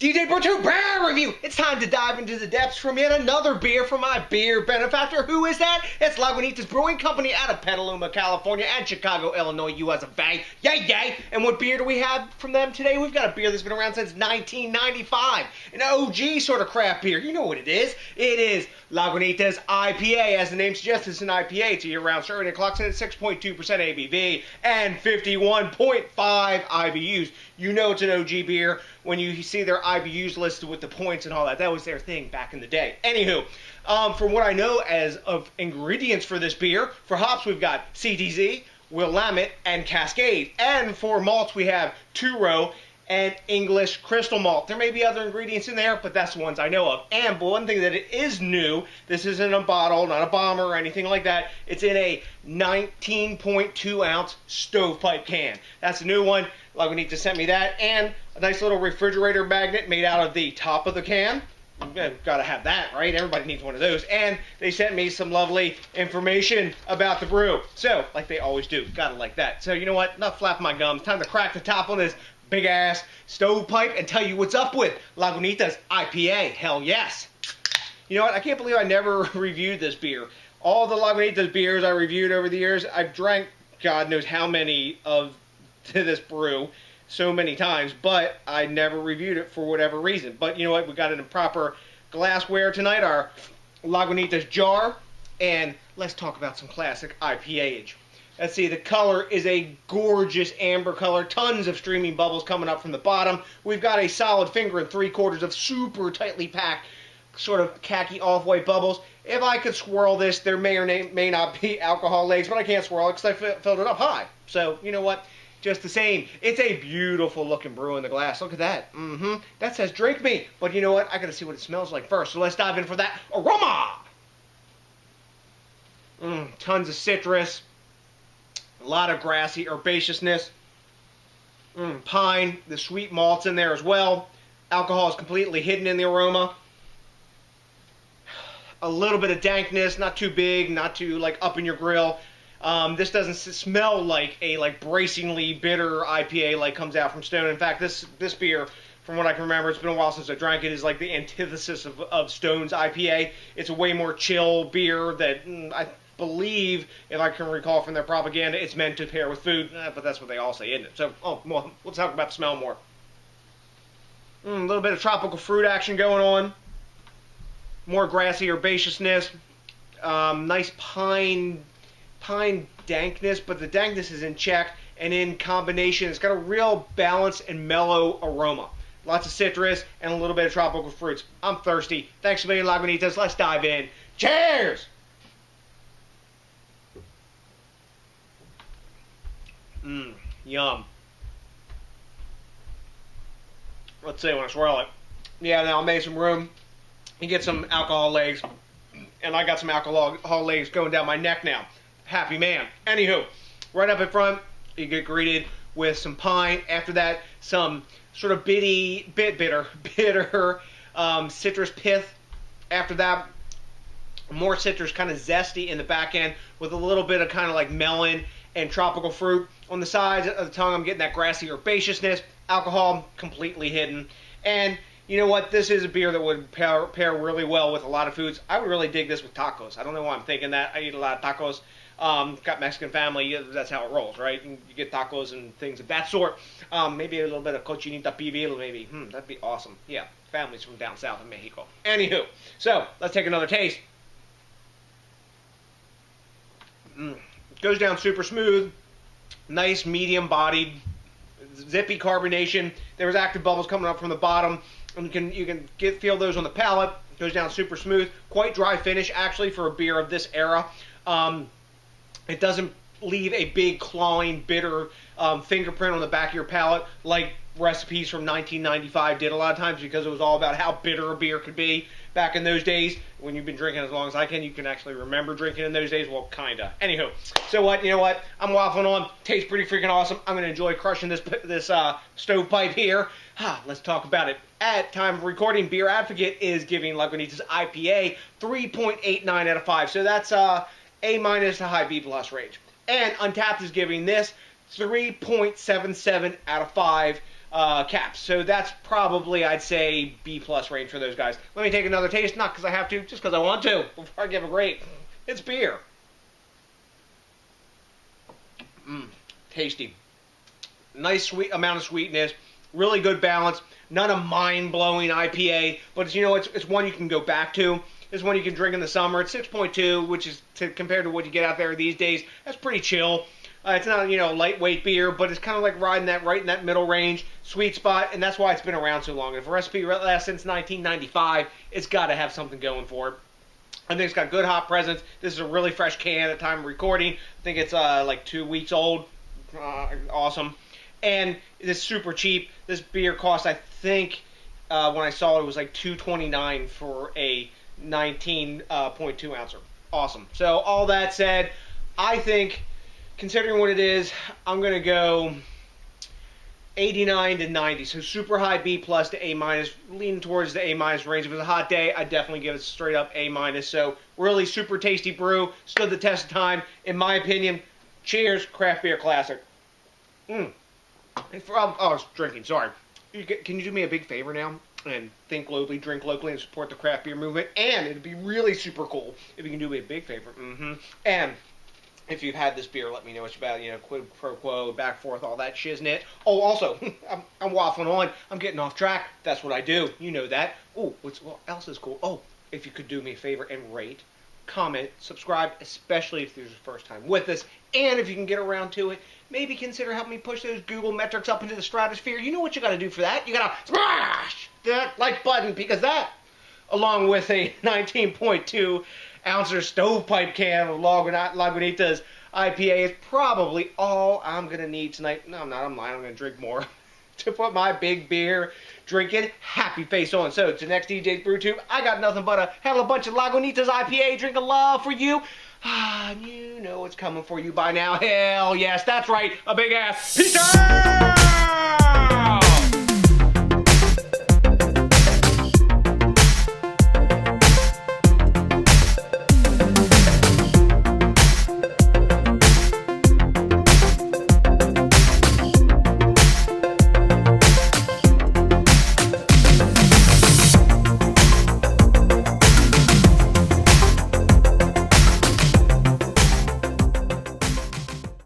DJ BrewTube Beer Review. It's time to dive into the depths from yet another beer from my beer benefactor. Who is that? It's Lagunitas Brewing Company out of Petaluma, California, and Chicago, Illinois, US of A. Yay, yay! And what beer do we have from them today? We've got a beer that's been around since 1995. An OG sort of craft beer. You know what it is. It is Lagunitas IPA. As the name suggests, it's an IPA. It's a year-round stirring. It clocks in at 6.2% ABV and 51.5 IBUs. You know it's an OG beer when you see their IBUs listed with the points and all that. That was their thing back in the day. Anywho, from what I know as of ingredients for this beer, for hops we've got CTZ, Willamette, and Cascade. And for malts we have two-row and English crystal malt. There may be other ingredients in there, but that's the ones I know of. And one thing that it is new, this isn't a bottle, not a bomber or anything like that. It's in a 19.2 ounce stovepipe can. That's a new one. Lagunitas sent me that, and a nice little refrigerator magnet made out of the top of the can. Gotta have that, right? Everybody needs one of those. And they sent me some lovely information about the brew. So, like they always do, gotta like that. So, you know what? Not flapping my gums. Time to crack the top on this big ass stovepipe and tell you what's up with Lagunitas IPA. Hell yes. You know what? I can't believe I never reviewed this beer. All the Lagunitas beers I reviewed over the years, I've drank God knows how many of this brew so many times, but I never reviewed it for whatever reason. But you know what? We got it in proper glassware tonight, our Lagunitas jar, and let's talk about some classic IPA age. Let's see, the color is a gorgeous amber color, tons of streaming bubbles coming up from the bottom. We've got a solid finger and 3/4 of super tightly packed, sort of khaki off-white bubbles. If I could swirl this, there may or may not be alcohol legs, but I can't swirl it because I filled it up high. So, you know what? Just the same. It's a beautiful looking brew in the glass. Look at that. That says drink me. But you know what? I gotta see what it smells like first. So let's dive in for that. Aroma! Tons of citrus. A lot of grassy herbaceousness. Pine. The sweet malts in there as well. Alcohol is completely hidden in the aroma. A little bit of dankness. Not too big. Not too like up in your grill. This doesn't smell like a bracingly bitter IPA like comes out from Stone. In fact, this beer, from what I can remember, it's been a while since I drank it, is like the antithesis of Stone's IPA. It's a way more chill beer that I believe, if I can recall from their propaganda, it's meant to pair with food, but that's what they all say, isn't it? So, well, let's talk about the smell more. A little bit of tropical fruit action going on. More grassy herbaceousness. Nice pine dankness, but the dankness is in check, and in combination it's got a real balanced and mellow aroma. Lots of citrus and a little bit of tropical fruits. I'm thirsty. Thanks a million, Lagunitas. Let's dive in. Cheers! Yum. Let's see when I swirl it. Yeah, now I made some room. You get some alcohol legs, and I got some alcohol legs going down my neck now. Happy man. Anywho, right up in front, you get greeted with some pine. After that, some sort of bitter citrus pith. After that, more citrus, kind of zesty in the back end with a little bit of kind of like melon and tropical fruit. On the sides of the tongue, I'm getting that grassy herbaceousness. Alcohol, completely hidden. And you know what? This is a beer that would pair really well with a lot of foods. I would really dig this with tacos. I don't know why I'm thinking that. I eat a lot of tacos. Got Mexican family, that's how it rolls, right? And you get tacos and things of that sort. Maybe a little bit of cochinita pibil, maybe. That'd be awesome. Yeah, families from down south in Mexico. Anywho, so let's take another taste. Goes down super smooth, nice medium-bodied, zippy carbonation. There's active bubbles coming up from the bottom, and you can feel those on the palate. Goes down super smooth, quite dry finish actually for a beer of this era. It doesn't leave a big clawing, bitter fingerprint on the back of your palate like recipes from 1995 did a lot of times, because it was all about how bitter a beer could be back in those days. When you've been drinking as long as I can, you can actually remember drinking in those days. Well, kinda. Anywho, so what? You know what? I'm waffling on. Tastes pretty freaking awesome. I'm gonna enjoy crushing this stovepipe here. Let's talk about it. At time of recording, Beer Advocate is giving Lagunitas IPA 3.89 out of 5. So that's A- to high B+ range. And Untapped is giving this 3.77 out of 5. caps. So that's probably, I'd say, B+ range for those guys. Let me take another taste, not because I have to, just because I want to, before I give a grade. It's beer. Tasty. Nice sweet amount of sweetness. Really good balance. Not a mind-blowing IPA, but it's one you can go back to. It's one you can drink in the summer. It's 6.2, which is compared to what you get out there these days. That's pretty chill. It's not lightweight beer, but it's kind of like riding that right in that middle range, sweet spot, and that's why it's been around so long. If a recipe lasts since 1995, it's got to have something going for it. I think it's got good hop presence. This is a really fresh can at the time of recording. I think it's like 2 weeks old. Awesome. And it's super cheap. This beer cost, I think, when I saw it, was like $2.29 for a 19.2 ouncer. Awesome. So all that said, I think, considering what it is, I'm going to go 89 to 90. So super high B+ to A-, leaning towards the A- range. If it was a hot day, I'd definitely give it straight up A-. So really super tasty brew. Stood the test of time. In my opinion, cheers, craft beer classic. I was drinking, sorry. Can you do me a big favor now? And think globally, drink locally, and support the craft beer movement. And it'd be really super cool if you can do me a big favor. And if you've had this beer, let me know what you're about. Quid pro quo, back forth, all that shiznit. Oh, also, I'm waffling on. I'm getting off track. That's what I do. You know that. Oh, what else is cool? Oh, if you could do me a favor and rate, comment, subscribe, especially if this is your first time with us. And if you can get around to it, maybe consider helping me push those Google metrics up into the stratosphere. You know what you got to do for that? You got to smash that like button, because that, along with a 19.2 ouncer stovepipe can of Lagunitas IPA, is probably all I'm going to need tonight. No, I'm not. I'm lying. I'm going to drink more to put my big beer drinking happy face on. So, to next DJs BrewTube, I got nothing but a hell of a bunch of Lagunitas IPA drinking love for you. You know it's coming for you by now. Hell yes, that's right, a big ass. Peace out!